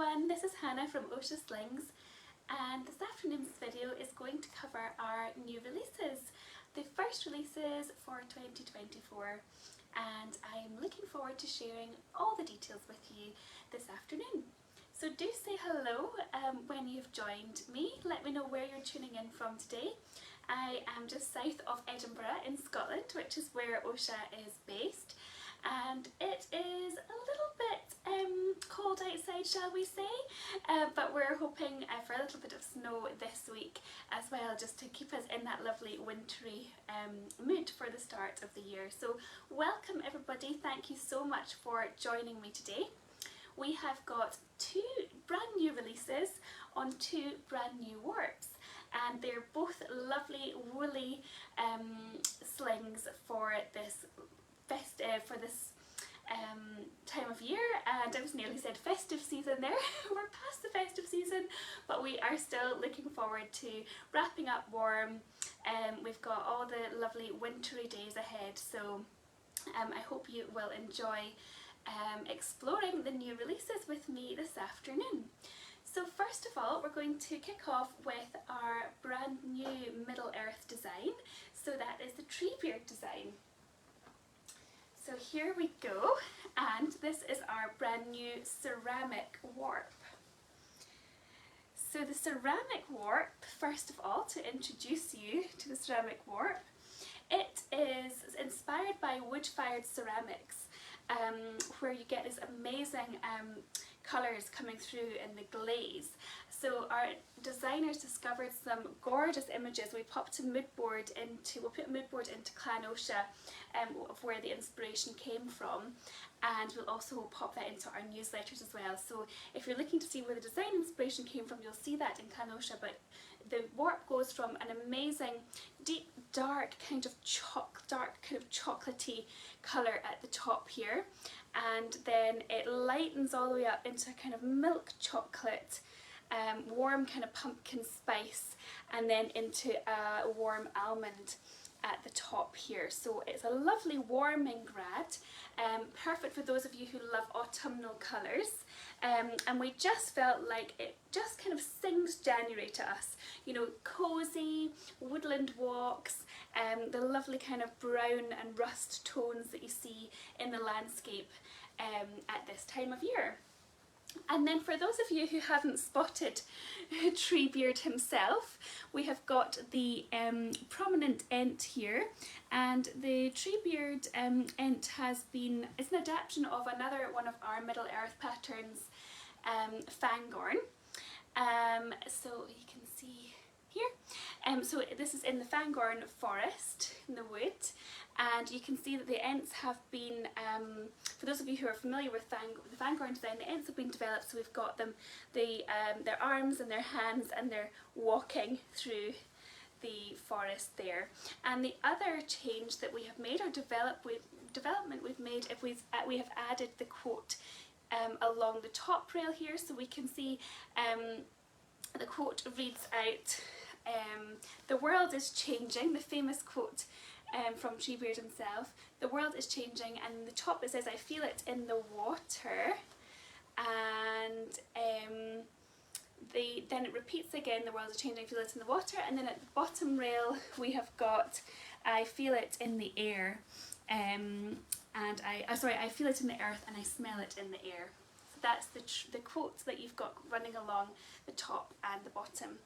everyone, this is Hannah from Oscha Slings, and this afternoon's video is going to cover our new releases, the first releases for 2024, and I'm looking forward to sharing all the details with you this afternoon. So do say hello when you've joined me. Let me know where you're tuning in from today. I am just south of Edinburgh in Scotland, which is where Oscha is based, and it is a little bit cold outside, shall we say, but we're hoping for a little bit of snow this week as well, just to keep us in that lovely wintry mood for the start of the year. So welcome everybody, thank you so much for joining me today. We have got two brand new releases on two brand new warps, and they're both lovely woolly slings for this time of year, and I was nearly said festive season there. We're past the festive season, but we are still looking forward to wrapping up warm. We've got all the lovely wintry days ahead, so I hope you will enjoy exploring the new releases with me this afternoon. So first of all, we're going to kick off with our brand new Middle Earth design. So that is the Treebeard design. So here we go, and this is our brand new ceramic warp. So the ceramic warp, first of all, to introduce you to the ceramic warp, it is inspired by wood-fired ceramics, where you get these amazing colours coming through in the glaze. So our designers discovered some gorgeous images. We popped a mood board into, we'll put a mood board into Clan Oscha of where the inspiration came from, and we'll also pop that into our newsletters as well. So if you're looking to see where the design inspiration came from, you'll see that in Clan Oscha. But the warp goes from an amazing deep dark kind of chocolatey colour at the top here, and then it lightens all the way up into a kind of milk chocolate, warm kind of pumpkin spice, and then into a warm almond at the top here. So it's a lovely warming grad, perfect for those of you who love autumnal colours, and we just felt like it just kind of sings January to us, you know, cosy woodland walks, the lovely kind of brown and rust tones that you see in the landscape at this time of year. And then for those of you who haven't spotted Treebeard himself, we have got the prominent ent here, and the Treebeard ent is an adaptation of another one of our Middle Earth patterns, Fangorn. So you can see here, so this is in the Fangorn forest in the wood, and you can see that the ents have been, for those of you who are familiar with the Fangorn design, the ents have been developed, so we've got them, their arms and their hands, and they're walking through the forest there. And the other change that we have made, or development we've made, we have added the quote along the top rail here, so we can see the quote reads out, "The world is changing," the famous quote from Treebeard himself. "The world is changing," and the top it says, "I feel it in the water," and then it repeats again, "The world is changing, I feel it in the water," and then at the bottom rail we have got, "I feel it in the air," and I feel it in the earth and I smell it in the air. So that's the quotes that you've got running along the top and the bottom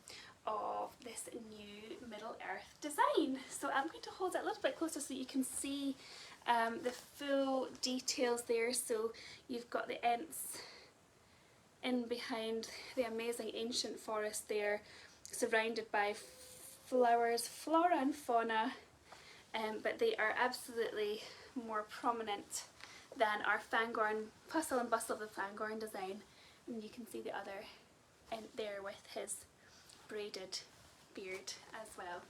of this new Middle Earth design. So I'm going to hold it a little bit closer so you can see the full details there. So you've got the ents in behind the amazing ancient forest there, surrounded by flowers, flora and fauna, but they are absolutely more prominent than our Fangorn, hustle and bustle of the Fangorn design. And you can see the other ent there with his braided beard as well.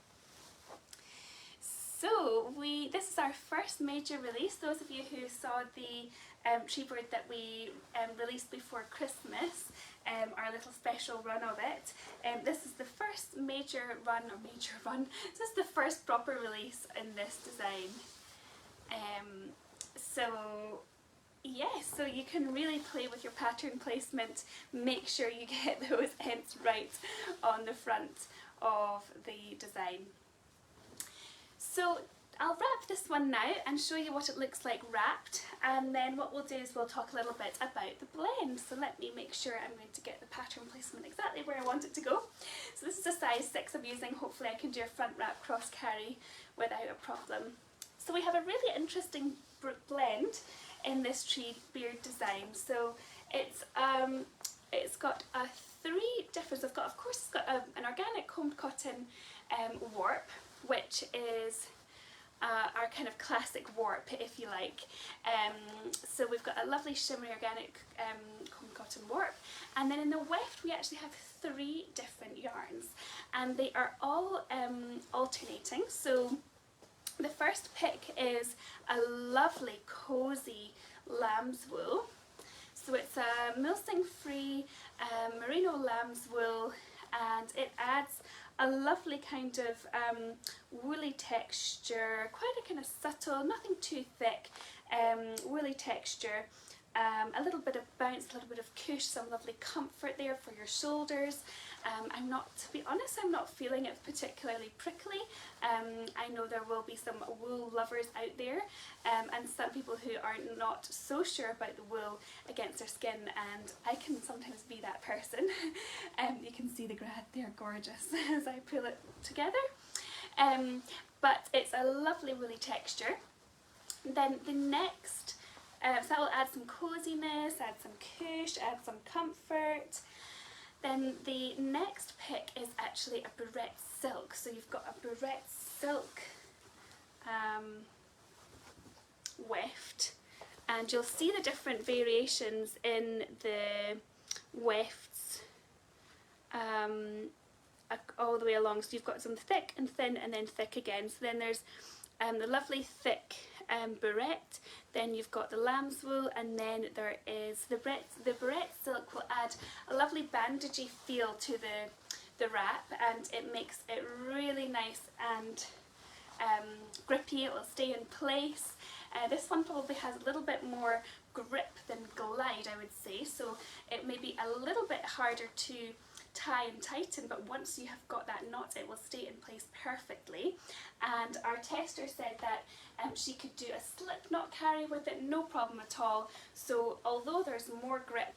So this is our first major release. Those of you who saw the Treebeard that we released before Christmas, our little special run of it, this is the first major run, this is the first proper release in this design. So Yes, so you can really play with your pattern placement, make sure you get those ends right on the front of the design. So I'll wrap this one now and show you what it looks like wrapped, and then what we'll do is we'll talk a little bit about the blend. So let me make sure I'm going to get the pattern placement exactly where I want it to go. So this is a size 6 I'm using. Hopefully I can do a front wrap cross carry without a problem. So we have a really interesting blend in this Treebeard design. So it's got three different. I've got, of course, it's got an organic combed cotton warp, which is our kind of classic warp, if you like. So we've got a lovely shimmery organic combed cotton warp, and then in the weft we actually have 3 different yarns, and they are all alternating. So the first pick is a lovely cozy lamb's wool. So it's a mulesing free merino lamb's wool, and it adds a lovely kind of woolly texture, quite a kind of subtle, nothing too thick, woolly texture, a little bit of bounce, a little bit of cush, some lovely comfort there for your shoulders. To be honest, I'm not feeling it particularly prickly. I know there will be some wool lovers out there, and some people who are not so sure about the wool against their skin, and I can sometimes be that person. You can see the grad, they're gorgeous as I pull it together. But it's a lovely woolly texture. Then the next, so that will add some coziness, add some cush, add some comfort. Then the next pick is actually a barrette silk. So you've got a barrette silk weft, and you'll see the different variations in the wefts all the way along. So you've got some thick and thin and then thick again. So then there's the lovely thick barrette, then you've got the lamb's wool, and then there is the barrette silk will add a lovely bandagey feel to the wrap, and it makes it really nice and grippy. It will stay in place. This one probably has a little bit more grip than glide, I would say, so it may be a little bit harder to tie and tighten, but once you have got that knot it will stay in place perfectly. And our tester said that she could do a slip knot carry with it, no problem at all. So although there's more grip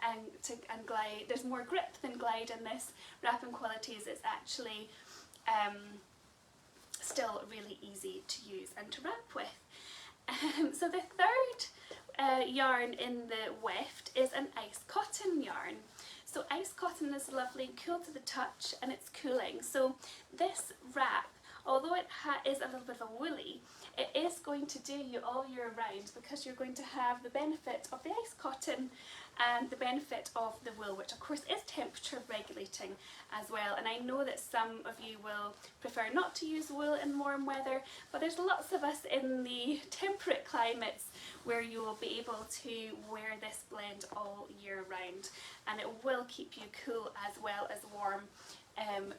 and glide, there's more grip than glide in this wrapping qualities, it's actually still really easy to use and to wrap with. So the third yarn in the weft is an ice cotton yarn. So ice cotton is lovely and cool to the touch, and it's cooling. So this wrap, although it is a little bit of a woolly, it is going to do you all year round, because you're going to have the benefit of the ice cotton and the benefit of the wool, which of course is temperature regulating as well. And I know that some of you will prefer not to use wool in warm weather, but there's lots of us in the temperate climates where you will be able to wear this blend all year round, and it will keep you cool as well as warm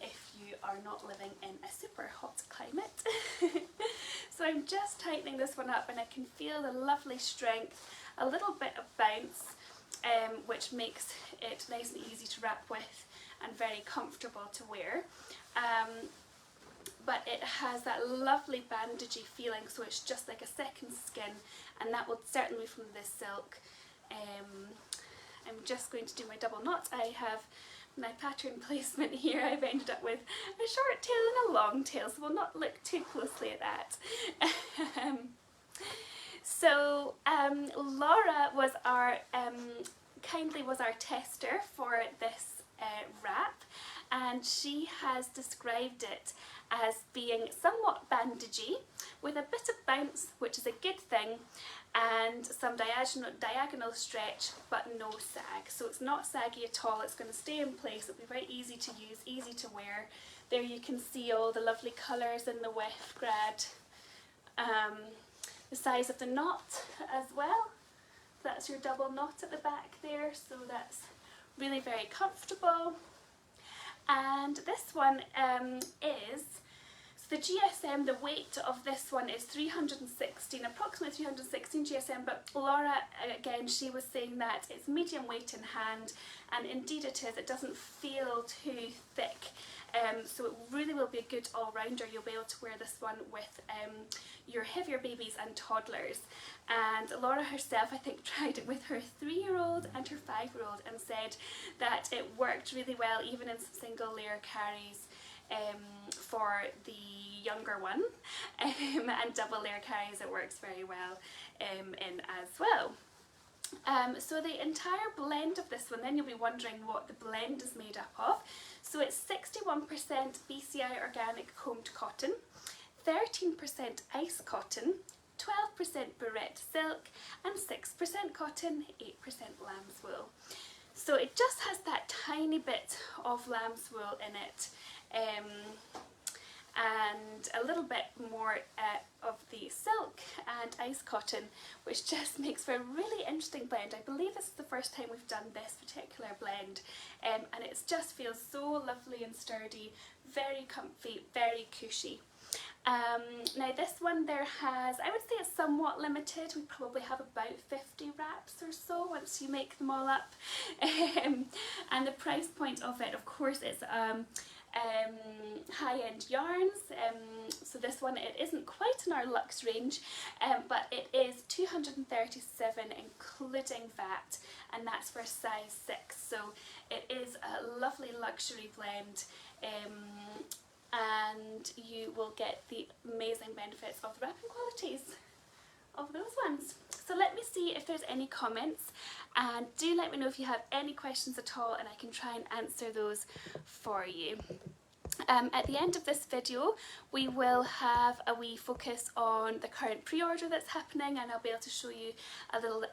if you are not living in a super hot climate. So I'm just tightening this one up, and I can feel the lovely strength, a little bit of bounce, which makes it nice and easy to wrap with and very comfortable to wear. But it has that lovely bandagey feeling, so it's just like a second skin, and that will certainly be from the silk. I'm just going to do my double knot. I have my pattern placement here. I've ended up with a short tail and a long tail, so we'll not look too closely at that. So Laura was our kindly was our tester for this wrap, and she has described it as being somewhat bandagey with a bit of bounce, which is a good thing, and some diagonal stretch but no sag. So it's not saggy at all, it's going to stay in place, it'll be very easy to use, easy to wear. There you can see all the lovely colours in the weft grad. The size of the knot as well. That's your double knot at the back there, so that's really very comfortable. And this one is, so the GSM, the weight of this one is 316, approximately 316 GSM, but Laura, again, she was saying that it's medium weight in hand, and indeed it is. It doesn't feel too thick. So it really will be a good all-rounder. You'll be able to wear this one with your heavier babies and toddlers. And Laura herself, I think, tried it with her 3-year-old and her 5-year-old and said that it worked really well, even in some single layer carries for the younger one, and double layer carries it works very well in as well. So the entire blend of this one, then you'll be wondering what the blend is made up of. So it's 61% BCI organic combed cotton, 13% ice cotton, 12% barrette silk, and 6% cotton, 8% lamb's wool. So it just has that tiny bit of lamb's wool in it, and a little bit more of the silk and ice cotton, which just makes for a really interesting blend. I believe this is the first time we've done this particular blend, and it just feels so lovely and sturdy, very comfy, very cushy. Now this one there has, I would say it's somewhat limited. We probably have about 50 wraps or so once you make them all up. And the price point of it, of course, is high-end yarns. So this one, it isn't quite in our luxe range, but it is 237 including VAT, and that's for size 6. So it is a lovely luxury blend. And you will get the amazing benefits of the wrapping qualities of those ones. So let me see if there's any comments, and do let me know if you have any questions at all, and I can try and answer those for you. At the end of this video we will have a wee focus on the current pre-order that's happening, and I'll be able to show you a little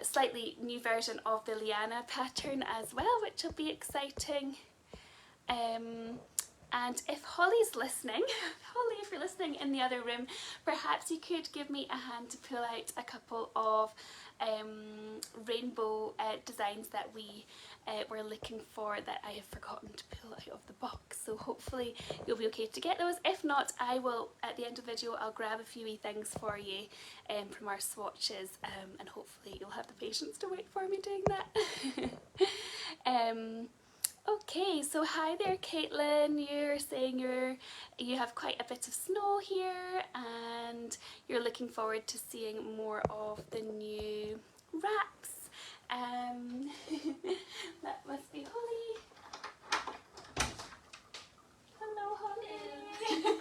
slightly new version of the Liana pattern as well, which will be exciting. And if Holly's listening, Holly, if you're listening in the other room, perhaps you could give me a hand to pull out a couple of rainbow designs that we were looking for that I have forgotten to pull out of the box. So hopefully you'll be okay to get those. If not, I will, at the end of the video, I'll grab a few wee things for you from our swatches, and hopefully you'll have the patience to wait for me doing that. Okay, so hi there Caitlin, you're saying you have quite a bit of snow here and you're looking forward to seeing more of the new wraps. That must be Holly. Hello Holly.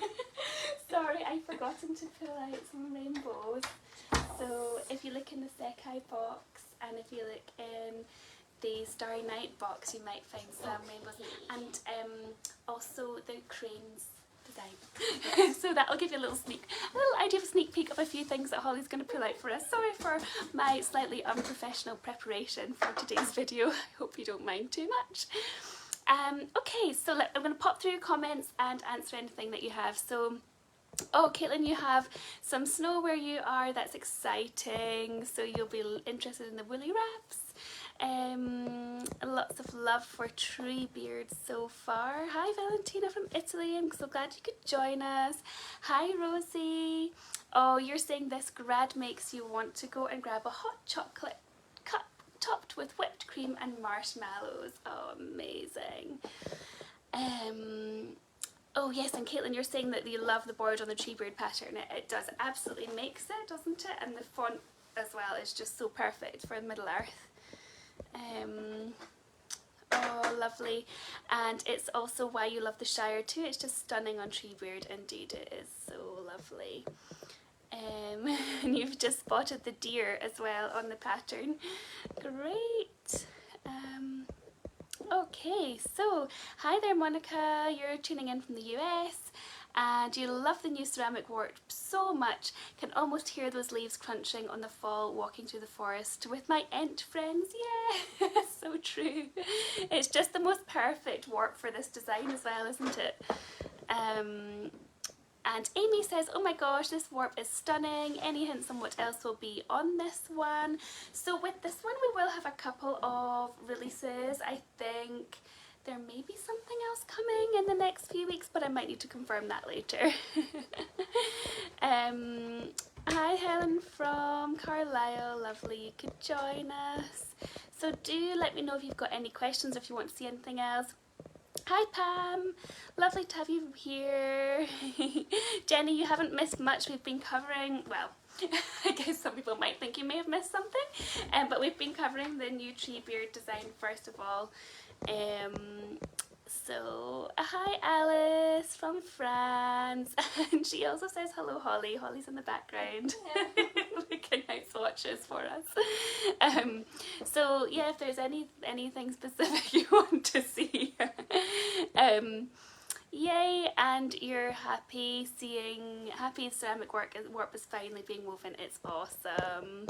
Sorry, I've forgotten to pull out some rainbows. So if you look in the Sekai box, and if you look in the Starry Night box, you might find some rainbows, and also the cranes design. So that'll give you a little idea of a sneak peek of a few things that Holly's going to pull out for us. Sorry for my slightly unprofessional preparation for today's video. I hope you don't mind too much. Okay, so I'm going to pop through your comments and answer anything that you have. So, oh, Caitlin, you have some snow where you are. That's exciting. So you'll be interested in the woolly wraps. Lots of love for Treebeard so far. Hi Valentina from Italy, I'm so glad you could join us. Hi Rosie. Oh, you're saying this grad makes you want to go and grab a hot chocolate cup topped with whipped cream and marshmallows. Oh, amazing. Oh yes, and Caitlin, you're saying that you love the board on the Treebeard pattern. It does, absolutely makes it, doesn't it? And the font as well is just so perfect for Middle Earth. Oh, lovely. And it's also why you love the Shire too. It's just stunning on Treebeard. Indeed, it is so lovely. And you've just spotted the deer as well on the pattern. Great. Okay, so hi there Monica, you're tuning in from the US. And you love the new ceramic warp so much, can almost hear those leaves crunching on the fall walking through the forest with my Ent friends. Yeah, so true. It's just the most perfect warp for this design as well, isn't it? And Amy says, oh my gosh, this warp is stunning. Any hints on what else will be on this one? So with this one we will have a couple of releases. I think there may be something else coming in the next few weeks, but I might need to confirm that later. Hi Helen from Carlisle, lovely you could join us. So do let me know if you've got any questions or if you want to see anything else. Hi Pam, lovely to have you here. Jenny, you haven't missed much. We've been covering, well, I guess some people might think you may have missed something, but we've been covering the new Treebeard design first of all. So hi Alice from France, and she also says hello Holly. Holly's in the background looking out swatches for us. So yeah, if there's anything specific you want to see, yay, and you're happy ceramic warp is finally being woven. It's awesome.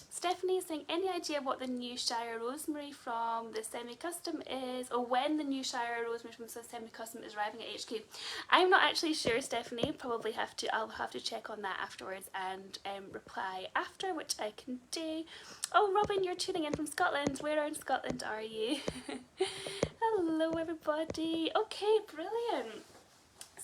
Stephanie is saying, any idea what the new Shire Rosemary from the semi-custom is, or when the new Shire Rosemary from the semi-custom is arriving at HQ? I'm not actually sure, Stephanie. I'll have to check on that afterwards and reply after, which I can do. Oh, Robin, you're tuning in from Scotland. Where in Scotland are you? Hello, everybody. Okay, brilliant.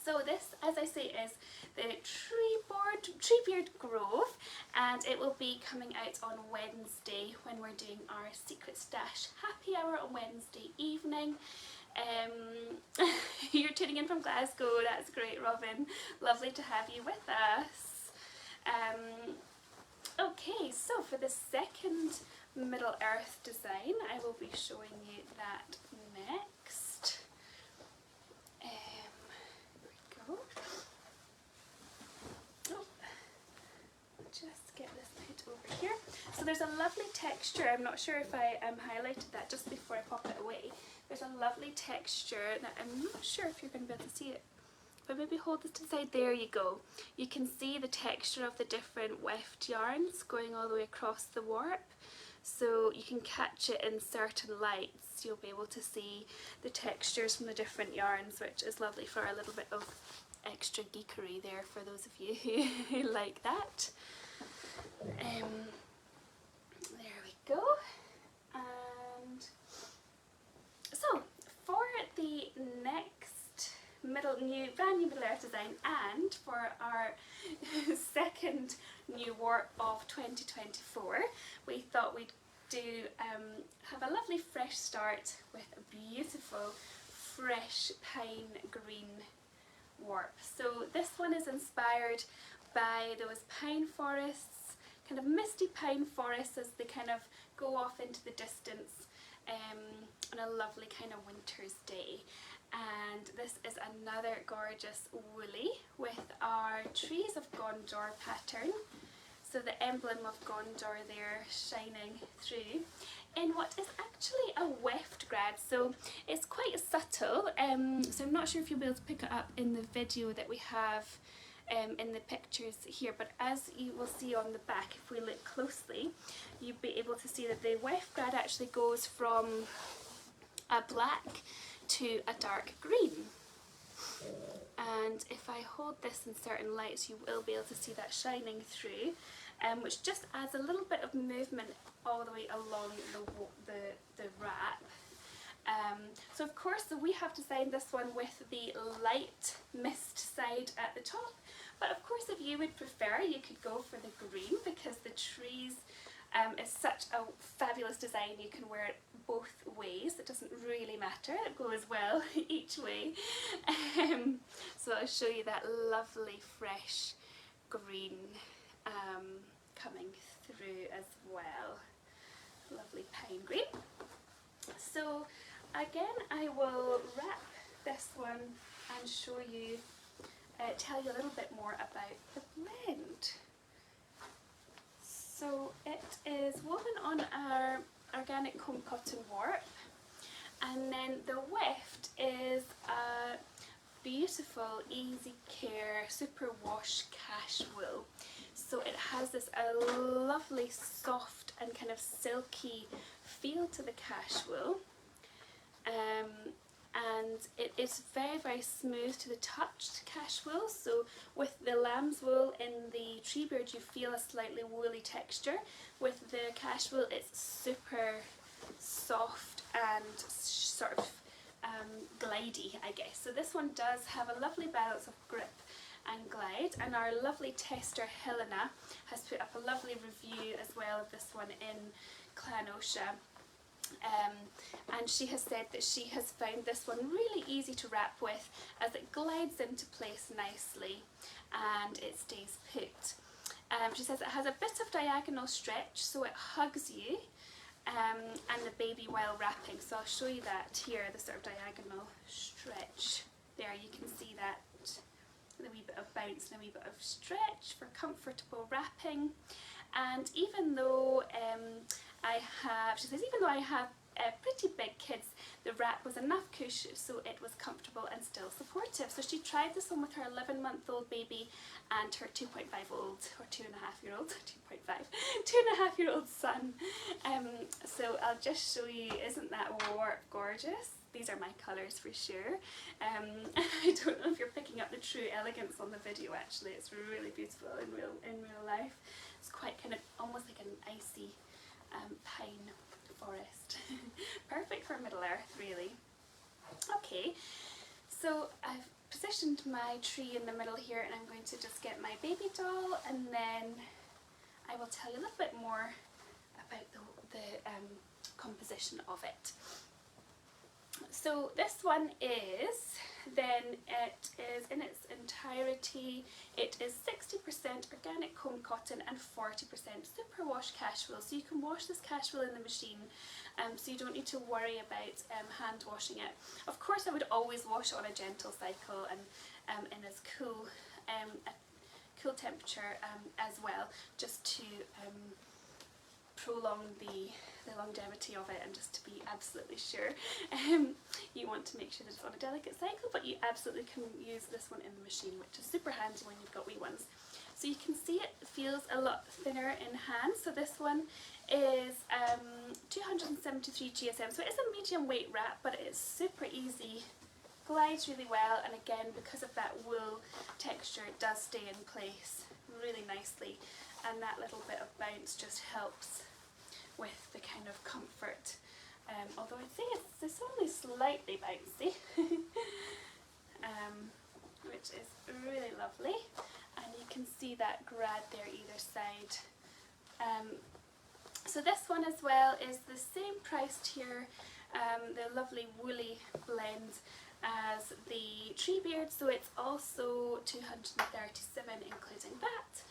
So this, as I say, is the Treebeard Grove, and it will be coming out on Wednesday when we're doing our Secret Stash happy hour on Wednesday evening. You're tuning in from Glasgow, that's great Robin, lovely to have you with us. Okay, so for the second Middle Earth design, I will be showing you that next. Just get this put over here. So there's a lovely texture. I'm not sure if I highlighted that just before I pop it away. There's a lovely texture that I'm not sure if you're going to be able to see it. But maybe hold this to the side. There you go. You can see the texture of the different weft yarns going all the way across the warp. So you can catch it in certain lights. You'll be able to see the textures from the different yarns, which is lovely for a little bit of extra geekery there for those of you who like that. There we go. And so for the next brand new Middle Earth design, and for our second new warp of 2024, we thought we'd have a lovely fresh start with a beautiful fresh pine green warp. So this one is inspired by those pine forests, kind of misty pine forests as they kind of go off into the distance on a lovely kind of winter's day. And this is another gorgeous woolly with our Trees of Gondor pattern. So the emblem of Gondor there shining through in what is actually a weft grad, so it's quite subtle, so I'm not sure if you'll be able to pick it up in the video that we have in the pictures here, but as you will see on the back, if we look closely, you'll be able to see that the weft grad actually goes from a black to a dark green. And if I hold this in certain lights, you will be able to see that shining through, which just adds a little bit of movement all the way along the wrap. So of course, we have designed this one with the light mist side at the top, but of course if you would prefer, you could go for the green, because the trees is such a fabulous design. You can wear it both ways, it doesn't really matter, it goes well each way. So I'll show you that lovely fresh green coming through as well. Lovely pine green. So again, I will wrap this one and show you, tell you a little bit more about the blend. So it is woven on our organic comb cotton warp, and then the weft is a beautiful easy care super wash cash wool. So it has this lovely soft and kind of silky feel to the cash wool, and it is very, very smooth to the touch, cash wool. So with the lamb's wool in the Treebeard, you feel a slightly woolly texture. With the cash wool, it's super soft and sort of glidey, I guess. So this one does have a lovely balance of grip and glide, and our lovely tester Helena has put up a lovely review as well of this one in Clan Oscha. And she has said that she has found this one really easy to wrap with, as it glides into place nicely and it stays put. She says it has a bit of diagonal stretch, so it hugs you and the baby while wrapping. So I'll show you that here, the sort of diagonal stretch. There you can see that, a wee bit of bounce and a wee bit of stretch for comfortable wrapping. And even though she says, even though I have pretty big kids, the wrap was enough cush so it was comfortable and still supportive. So she tried this one with her 11-month-old baby and her 2.5-year-old, or 2.5-year-old, 2.5-year-old son. So I'll just show you, isn't that warp gorgeous? These are my colours for sure. I don't know if you're picking up the true elegance on the video actually, it's really beautiful in real life. It's quite kind of almost like an icy pine forest. Perfect for Middle Earth really. Okay, so I've positioned my tree in the middle here, and I'm going to just get my baby doll, and then I will tell you a little bit more about the composition of it. So this one is, then it is in its entirety, it is 60% organic comb cotton and 40% superwash cashwool. So you can wash this cashwool in the machine, so you don't need to worry about hand washing it. Of course I would always wash it on a gentle cycle and in as cool a cool temperature as well, just to prolong the longevity of it, and just to be absolutely sure. You want to make sure that it's on a delicate cycle, but you absolutely can use this one in the machine, which is super handy when you've got wee ones. So you can see it feels a lot thinner in hand. So this one is 273 GSM, so it is a medium weight wrap, but it is super easy, glides really well, and again, because of that wool texture, it does stay in place really nicely, and that little bit of bounce just helps with the kind of comfort, although I'd say it's only slightly bouncy, which is really lovely, and you can see that grad there either side. So this one as well is the same priced here, the lovely woolly blend as the Treebeard, so it's also 237 including that.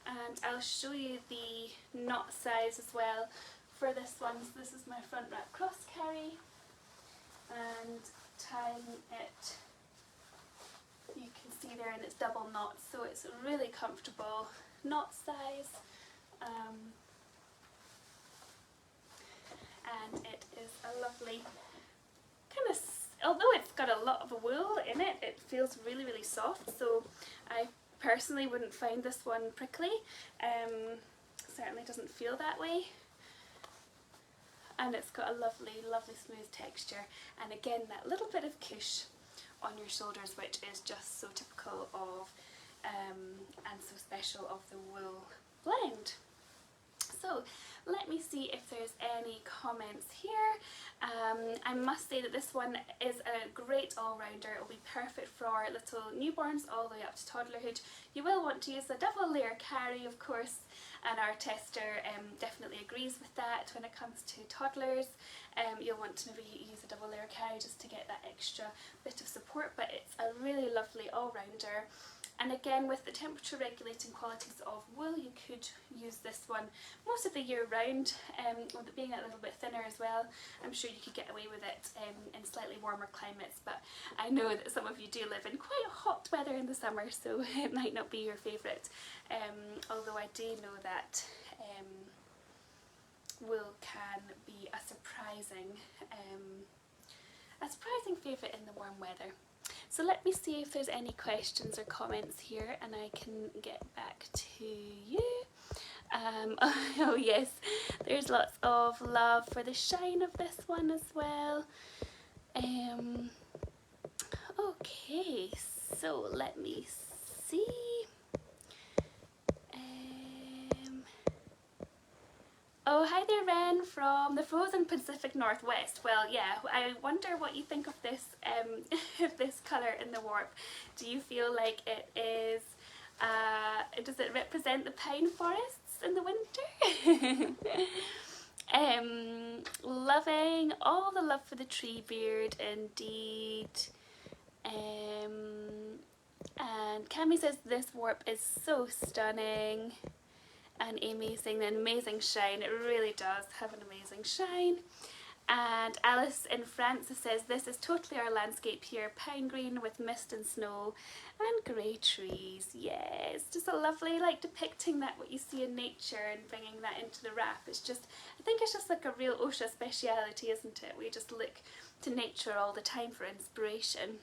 And I'll show you the knot size as well for this one. So this is my front wrap cross carry, and tying it, you can see there, and it's double knots, so it's a really comfortable knot size, and it is a lovely kind of, although it's got a lot of wool in it, it feels really soft, so I personally wouldn't find this one prickly. Certainly doesn't feel that way, and it's got a lovely smooth texture, and again that little bit of cush on your shoulders, which is just so typical of and so special of the wool blend. So let me see if there's any comments here. I must say that this one is a great all-rounder. It will be perfect for our little newborns all the way up to toddlerhood. You will want to use a double layer carry, of course, and our tester definitely agrees with that. When it comes to toddlers, you'll want to maybe use a double layer carry just to get that extra bit of support, but it's a really lovely all-rounder. And again, with the temperature regulating qualities of wool, you could use this one most of the year round, with it being a little bit thinner as well. I'm sure you could get away with it in slightly warmer climates, but I know that some of you do live in quite hot weather in the summer, so it might not be your favourite, although I do know that wool can be a surprising favourite in the warm weather. So let me see if there's any questions or comments here, and I can get back to you. Oh yes, there's lots of love for the shine of this one as well. Okay, so let me see. Oh Oh, hi there, Ren from the frozen Pacific Northwest. Well, yeah, I wonder what you think of this this colour in the warp. Do you feel like it is, does it represent the pine forests in the winter? Loving all the love for the Treebeard, indeed. And Cami says this warp is so stunning. And Amy saying an amazing shine. It really does have an amazing shine. And Alice in France says this is totally our landscape here, pine green with mist and snow and grey trees. Yes, just a lovely, like, depicting that what you see in nature and bringing that into the wrap. It's just, I think it's just like a real Oscha speciality, isn't it? We just look to nature all the time for inspiration.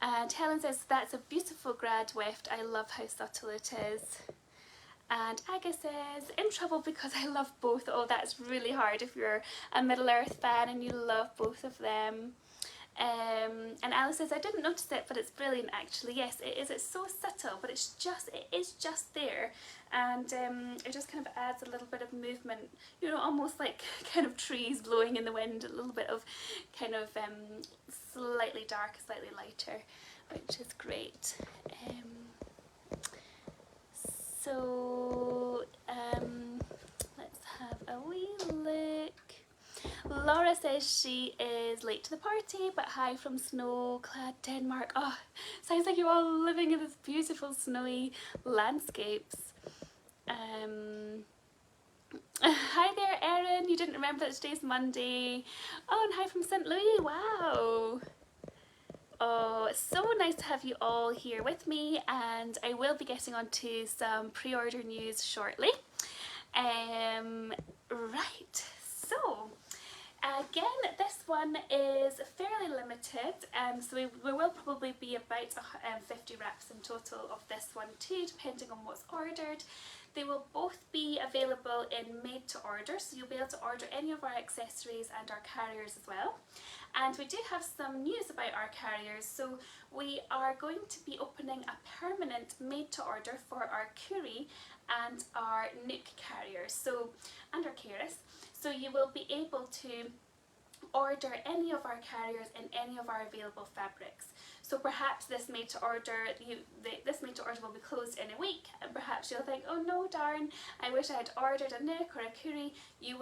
And Helen says that's a beautiful grad weft. I love how subtle it is. And Aga says, in trouble because I love both. Oh, that's really hard if you're a Middle Earth fan and you love both of them. And Alice says, I didn't notice it, but it's brilliant actually. Yes, it is. It's so subtle, but it is just there. And it just kind of adds a little bit of movement, you know, almost like kind of trees blowing in the wind, a little bit of kind of slightly dark, slightly lighter, which is great. So let's have a wee look. Laura says she is late to the party, but hi from snow-clad Denmark. Oh, sounds like you're all living in this beautiful snowy landscapes. Hi there, Erin. You didn't remember that today's Monday. Oh, and hi from St. Louis. Wow. Oh, it's so nice to have you all here with me, and I will be getting on to some pre-order news shortly. Right, so again, this one is fairly limited, so we will probably be about 50 wraps in total of this one too, depending on what's ordered. They will both be available in made to order, so you'll be able to order any of our accessories and our carriers as well. And we do have some news about our carriers, so we are going to be opening a permanent made to order for our Curie and our Nook carriers, so, and our Keris. So you will be able to order any of our carriers in any of our available fabrics. So perhaps this made to order will be closed in a week, and perhaps you'll think, oh no, darn, I wish I had ordered a Nook or a Curie. You